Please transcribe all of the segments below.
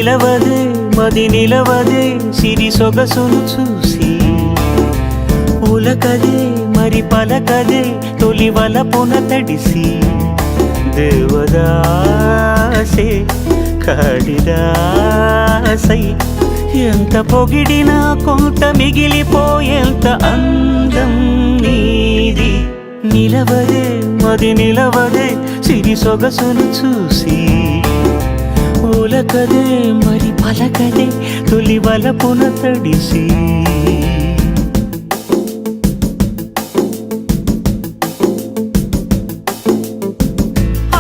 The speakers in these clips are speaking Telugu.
నిలవదే మది నిలవదే సిరి సొగసును చూసి ఉలకదే మరి పలకదే తొలి వలపున తడిసి దేవదాసే కాళిదాసై ఎంత పొగిడినా కొంత మిగిలిపోయేంత అందం నీది నిలవదే మది నిలవదే సిరి సొగసును చూసి ఉలకదే మరి పలకదే తొలి వలపున తడిసి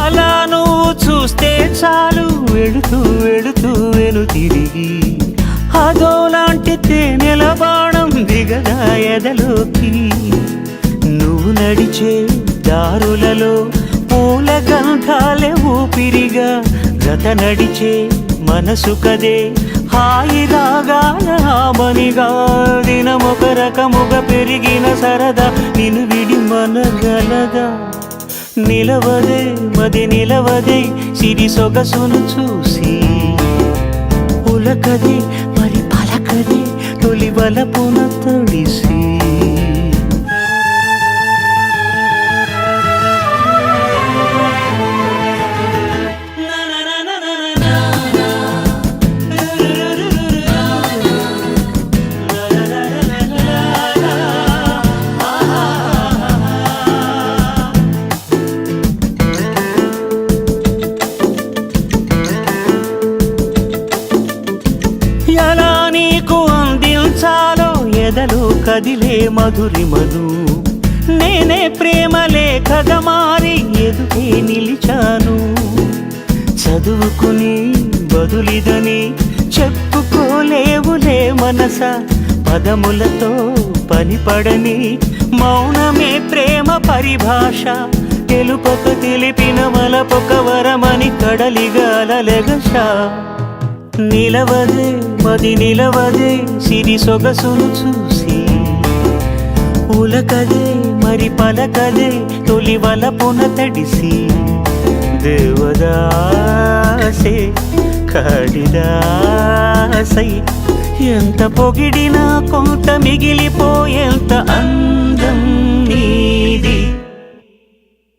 అలా నువ్వు చూస్తే చాలు వెళుతూ వెళుతూ వెను తిరిగి అదోలాంటి తేనెల బాణం దిగదా ఎదలోకి నువ్వు నడిచే దారులలో పూల గంధాలే ఊపిరిగా జత నడిచే మనసు కదే హాయి రాగాల ఆమనిగా దినమొక రకముగా పెరిగిన సరదా నిన్ను విడి మనగలదా నిలవదే మది నిలవదే సిరి సొగసును చూసి ఉలకదే మరి పలకదే తొలి వలపున తడిసి ఎలా నీకు అందించాలో ఎదలో కదిలే మధురిమను నేనే ప్రేమ లేఖగా మారి ఎదుటే నిలిచాను చదువుకుని బదులిదని చెప్పుకోలేవులే మనస పదములతో పనిపడని మౌనమే ప్రేమ పరిభాష తెలుపక తెలిపిన వలపొక వరమని కడలిగాలెగష నిలవదే మది నిలవదే సిరి సొగసును చూసి ఉలకదే మరి పలకదే తొలి వలపున తడిసి దేవదాసే కాళిదాసై ఎంత పొగిడినా కొంత మిగిలిపోయేంత అందం నీది